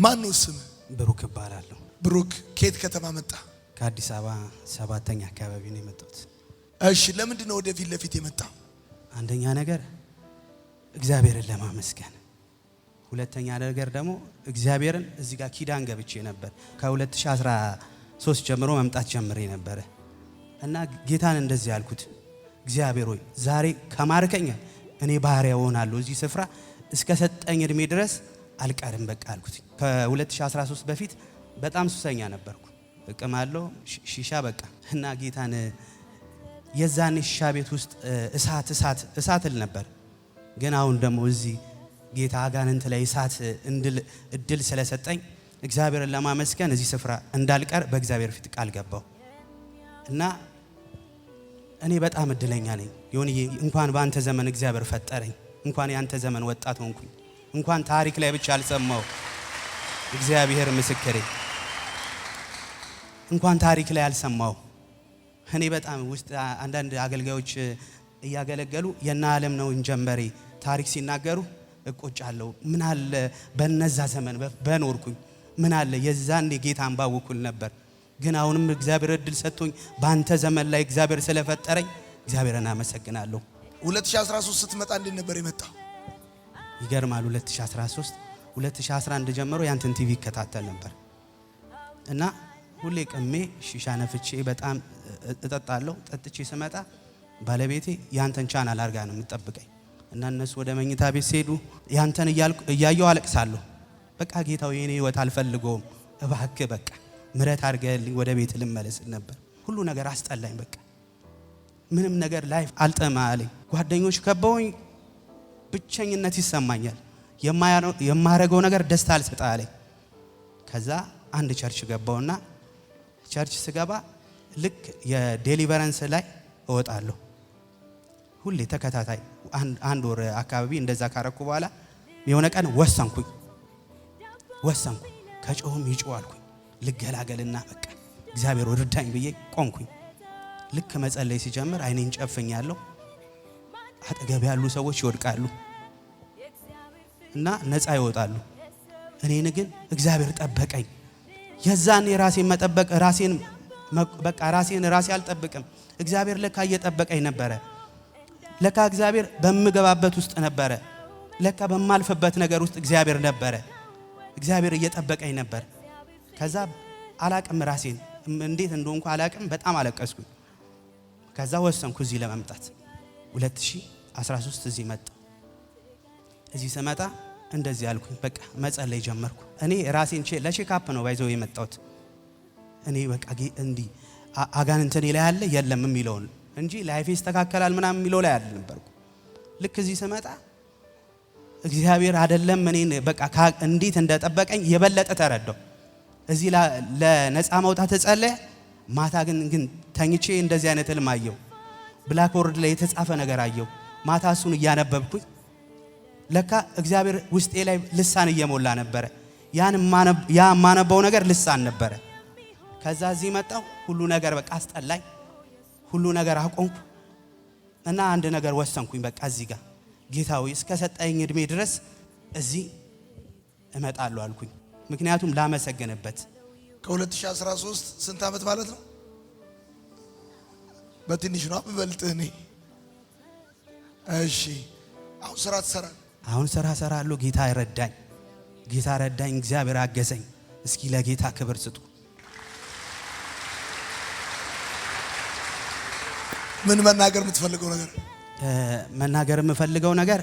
ማን ነው ስም? ብሩክ እባላለሁ። ብሩክ ከየት ከተማ መጣ? ከአዲስ አበባ 7ኛ አካባቢ ነው የመጣሁት። እሺ ለምንድን ነው ወደ ፊት ለፊት የመጣው? አንደኛ ነገር እግዚአብሔርን ለማመስገን፣ ሁለተኛ ነገር ደግሞ እግዚአብሔርን እዚህ ጋር ኪዳን ገብቼ ነበር። ከ2013 ጀምሮ መምጣት ጀምሬ ነበር እና ጌታን እንደዚህ ያልኩት እግዚአብሔር ሆይ ዛሬ ከማርከኝ እኔ ባሪያ ሆናለሁ፣ እዚህ ስፍራ እስከ ሰጠኝ እድሜ ድረስ አልቀርም በቃ አልኩት። ከ2013 በፊት በጣም ሱሰኛ ነበርኩ፣ እቅማለሁ ሺሻ በቃ እና ጌታን የዛኔ ሺሻ ቤት ውስጥ እሳት እል ነበር። ግን አሁን ደግሞ እዚህ ጌታ አጋንንት ላይ እሳት እድል ስለሰጠኝ እግዚአብሔርን ለማመስገን እዚህ ስፍራ እንዳልቀር በእግዚአብሔር ፊት ቃል ገባው እና እኔ በጣም እድለኛ ነኝ። ይሁንዬ እንኳን በአንተ ዘመን እግዚአብሔር ፈጠረኝ፣ እንኳን ያንተ ዘመን ወጣት ሆንኩኝ፣ እንኳን ታሪክ ላይ ብቻ አልሰማው እግዚአብሔር ምስክሬ፣ እንኳን ታሪክ ላይ አልሰማው። እኔ በጣም ውስጥ አንዳንድ አገልጋዮች እያገለገሉ የና ዓለም ነው እንጀምበሬ ታሪክ ሲናገሩ እቆጫለሁ። ምን አለ በነዛ ዘመን በኖርኩኝ፣ ምን አለ የዛኔ ጌታን ባወኩል ነበር። ግን አሁንም እግዚአብሔር እድል ሰጥቶኝ በአንተ ዘመን ላይ እግዚአብሔር ስለፈጠረኝ እግዚአብሔርን አመሰግናለሁ። 2013 ስትመጣ እንዴት ነበር የመጣው? ይገርማል። 2011 ጀምሮ ያንተን ቲቪ ይከታተል ነበር እና ሁሌ ቅሜ ሺሻ ነፍቼ በጣም እጠጣለሁ። ጠጥቼ ስመጣ ባለቤቴ ያንተን ቻናል አርጋ ነው የምትጠብቀኝ እና እነሱ ወደ መኝታ ቤት ሲሄዱ ያንተን እያየው አለቅሳለሁ። በቃ ጌታው የኔ ህይወት አልፈልገውም፣ እባክህ በቃ ምረት አርገልኝ ወደ ቤት ልመለስ ነበር። ሁሉ ነገር አስጠላኝ፣ በቃ ምንም ነገር ላይፍ አልጠማለኝ። ጓደኞች ከበውኝ ብቸኝነት ይሰማኛል። የማረገው ነገር ደስታ አልሰጣለኝ። ከዛ አንድ ቸርች ገባውና ቸርች ስገባ ልክ የዴሊቨረንስ ላይ እወጣለሁ። ሁሌ ተከታታይ አንድ ወር አካባቢ እንደዛ ካረኩ በኋላ የሆነ ቀን ወሰንኩኝ። ከጮህም ይጮዋልኩኝ ልገላገልና በቃ እግዚአብሔር ወርዳኝ ብዬ ቆምኩኝ። ልክ መጸለይ ሲጀምር አይኔን ጨፍኛለሁ። አጠገብ ያሉ ሰዎች ይወድቃሉ እና ነፃ ይወጣሉ። እኔን ግን እግዚአብሔር ጠበቀኝ። የዛን የራሴን መጠበቅ ራሴን አልጠብቅም። እግዚአብሔር ለካ እየጠበቀኝ ነበረ። ለካ እግዚአብሔር በምገባበት ውስጥ ነበረ። ለካ በማልፈበት ነገር ውስጥ እግዚአብሔር ነበረ። እግዚአብሔር እየጠበቀኝ ነበር። ከዛ አላቅም ራሴን እንዴት እንደሆንኩ አላቅም። በጣም አለቀስኩኝ። ከዛ ወሰንኩ እዚህ ለመምጣት 2013 እዚህ መጣሁ። እዚህ ስመጣ እንደዚህ አልኩኝ፣ በቃ መጸለይ ጀመርኩ። እኔ ራሴን ለቼክአፕ ነው ባይዘው የመጣሁት። እኔ በቃ እንዲህ አጋንንት እኔ ላይ ያለ የለም የሚለውን እንጂ ላይፌ ይስተካከላል ምናምን የሚለው ላይ አልነበርኩ። ልክ እዚህ ስመጣ እግዚአብሔር አይደለም እኔን በቃ እንዴት እንደጠበቀኝ የበለጠ ተረዳው። እዚህ ለነፃ መውጣት ተጸለየ። ማታ ግን ተኝቼ እንደዚህ አይነት ህልም አየሁ። ብላክቦርድ ላይ የተጻፈ ነገር አየሁ። ማታ እሱን እያነበብኩኝ ለካ እግዚአብሔር ውስጤ ላይ ልሳን እየሞላ ነበረ። ያ የማነበው ነገር ልሳን ነበረ። ከዛ እዚህ መጣሁ። ሁሉ ነገር በቃ አስጠላኝ። ሁሉ ነገር አቆምኩ እና አንድ ነገር ወሰንኩኝ። በቃ እዚህ ጋር ጌታዊ እስከ ሰጠኝ እድሜ ድረስ እዚህ እመጣለሁ አልኩኝ። ምክንያቱም ላመሰግንበት። ከ2013 ስንት ዓመት ማለት ነው? በትንሽ ነው በልጥ እኔ። እሺ አሁን ስራ ትሰራለህ? አሁን ስራ እሰራለሁ። ጌታ ረዳኝ፣ እግዚአብሔር አገዘኝ። እስኪ ለጌታ ክብር ስጡ። ምን መናገር የምትፈልገው ነገር? መናገር የምፈልገው ነገር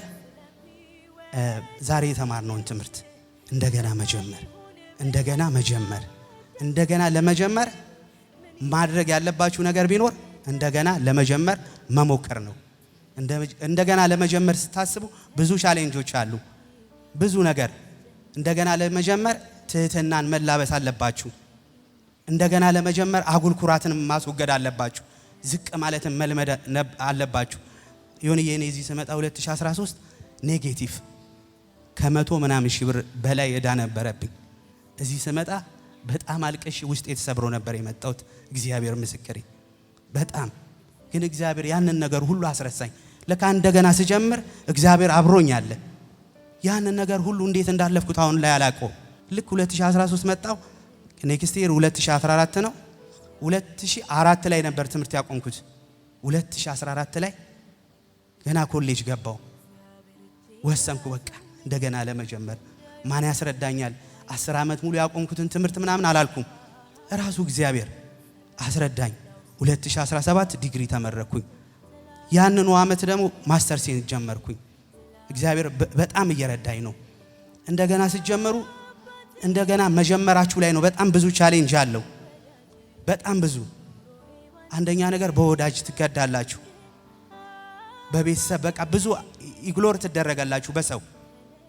ዛሬ የተማርነውን ትምህርት እንደገና ለመጀመር ማድረግ ያለባችሁ ነገር ቢኖር እንደገና ለመጀመር መሞከር ነው። እንደገና ለመጀመር ስታስቡ ብዙ ቻሌንጆች አሉ። ብዙ ነገር እንደገና ለመጀመር ትህትናን መላበስ አለባችሁ። እንደገና ለመጀመር አጉል ኩራትን ማስወገድ አለባችሁ። ዝቅ ማለትን መልመድ አለባችሁ። የኔ እዚህ ስመጣ 2013 ኔጌቲቭ ከ100 ምናምን ሺህ ብር በላይ ዕዳ ነበረብኝ። እዚህ ስመጣ በጣም አልቀሽ ውስጥ የተሰብሮ ነበር የመጣሁት። እግዚአብሔር ምስክሬ በጣም ግን እግዚአብሔር ያንን ነገር ሁሉ አስረሳኝ። ለካ እንደገና ስጀምር እግዚአብሔር አብሮኝ አለ። ያንን ነገር ሁሉ እንዴት እንዳለፍኩት አሁን ላይ አላውቀው። ልክ 2013 መጣው። ኔክስት ይር 2014 ነው። 2004 ላይ ነበር ትምህርት ያቆምኩት። 2014 ላይ ገና ኮሌጅ ገባው። ወሰንኩ በቃ እንደገና ለመጀመር። ማን ያስረዳኛል? 10 ዓመት ሙሉ ያቆምኩትን ትምህርት ምናምን አላልኩም። ራሱ እግዚአብሔር አስረዳኝ። 2017 ዲግሪ ተመረኩኝ። ያንኑ ዓመት ደግሞ ማስተርሴን ጀመርኩኝ። እግዚአብሔር በጣም እየረዳኝ ነው። እንደገና ሲጀመሩ እንደገና መጀመራችሁ ላይ ነው በጣም ብዙ ቻሌንጅ አለው። በጣም ብዙ። አንደኛ ነገር በወዳጅ ትገዳላችሁ፣ በቤተሰብ በቃ ብዙ ኢግኖር ትደረጋላችሁ በሰው።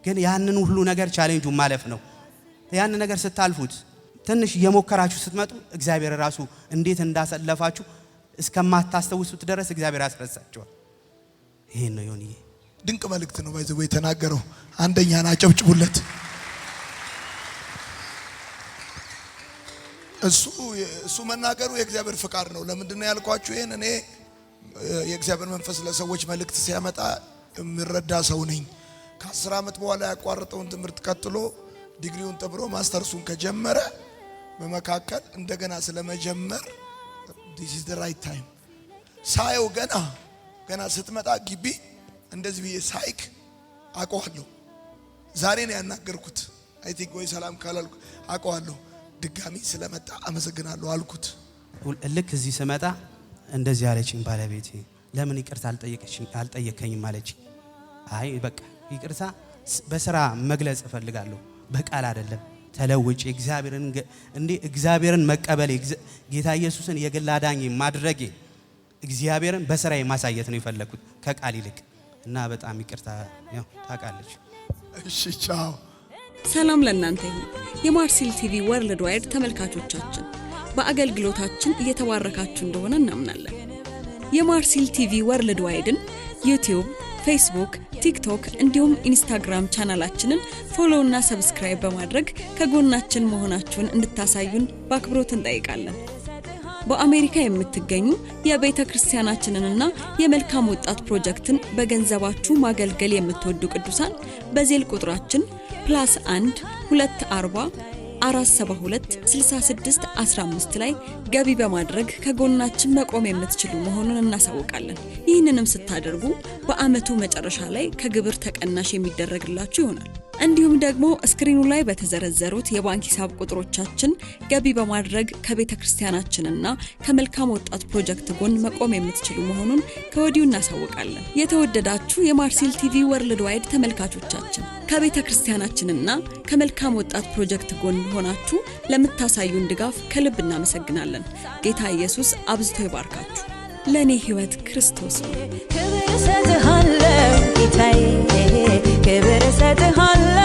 ግን ያንን ሁሉ ነገር ቻሌንጁ ማለፍ ነው። ያን ነገር ስታልፉት ትንሽ እየሞከራችሁ ስትመጡ እግዚአብሔር ራሱ እንዴት እንዳሰለፋችሁ እስከማታስተውሱት ድረስ እግዚአብሔር ያስረሳችኋል። ይሄን ነው ዮኒዬ። ድንቅ መልእክት ነው ባይዘው የተናገረው። አንደኛን አጨብጭቡለት። እሱ መናገሩ የእግዚአብሔር ፍቃድ ነው። ለምንድነው ያልኳችሁ? ይሄን እኔ የእግዚአብሔር መንፈስ ለሰዎች መልእክት ሲያመጣ የሚረዳ ሰው ነኝ። ከ10 ዓመት በኋላ ያቋረጠውን ትምህርት ቀጥሎ ዲግሪውን ተብሮ ማስተርሱን ከጀመረ በመካከል እንደገና ስለመጀመር this is the right time ሳየው ገና ስትመጣ ግቢ እንደዚህ ብዬ ሳይክ አውቀዋለሁ። ዛሬ ነው ያናገርኩት። አይ ቲንክ ወይ ሰላም ካላልኩ አውቀዋለሁ። ድጋሚ ስለመጣ አመሰግናለሁ አልኩት። ልክ እዚህ ስመጣ እንደዚህ አለችኝ ባለቤቴ። ለምን ይቅርታ አልጠየከኝም አለችኝ። አይ በቃ ይቅርታ በስራ መግለጽ እፈልጋለሁ በቃል አይደለም። ተለውጭ እግዚአብሔርን መቀበል ጌታ ኢየሱስን የግል አዳኝ ማድረግ እግዚአብሔርን በስራዬ ማሳየት ነው የፈለኩት ከቃል ይልቅ እና በጣም ይቅርታ ያው ታውቃለች። እሺ ቻው። ሰላም ለእናንተ ይሁን። የማርሲል ቲቪ ወርልድ ዋይድ ተመልካቾቻችን በአገልግሎታችን እየተባረካችሁ እንደሆነ እናምናለን። የማርሲል ቲቪ ወርልድ ዋይድን ዩቲዩብ፣ ፌስቡክ፣ ቲክቶክ እንዲሁም ኢንስታግራም ቻናላችንን ፎሎ እና ሰብስክራይብ በማድረግ ከጎናችን መሆናችሁን እንድታሳዩን በአክብሮት እንጠይቃለን። በአሜሪካ የምትገኙ የቤተ ክርስቲያናችንንና የመልካም ወጣት ፕሮጀክትን በገንዘባችሁ ማገልገል የምትወዱ ቅዱሳን በዜል ቁጥራችን +1 240 472 66 15 ላይ ገቢ በማድረግ ከጎናችን መቆም የምትችሉ መሆኑን እናሳውቃለን። ይህንንም ስታደርጉ በአመቱ መጨረሻ ላይ ከግብር ተቀናሽ የሚደረግላችሁ ይሆናል። እንዲሁም ደግሞ ስክሪኑ ላይ በተዘረዘሩት የባንክ ሂሳብ ቁጥሮቻችን ገቢ በማድረግ ከቤተ ክርስቲያናችንና ከመልካም ወጣት ፕሮጀክት ጎን መቆም የምትችሉ መሆኑን ከወዲሁ እናሳውቃለን። የተወደዳችሁ የማርሲል ቲቪ ወርልድ ዋይድ ተመልካቾቻችን ከቤተ ክርስቲያናችንና ከመልካም ወጣት ፕሮጀክት ጎን ሆናችሁ ለምታሳዩን ድጋፍ ከልብ እናመሰግናለን። ጌታ ኢየሱስ አብዝቶ ይባርካችሁ። ለኔ ህይወት ክርስቶስ ነው። ክብር ሰጥሃለሁ ጌታዬ፣ ክብር ሰጥሃለሁ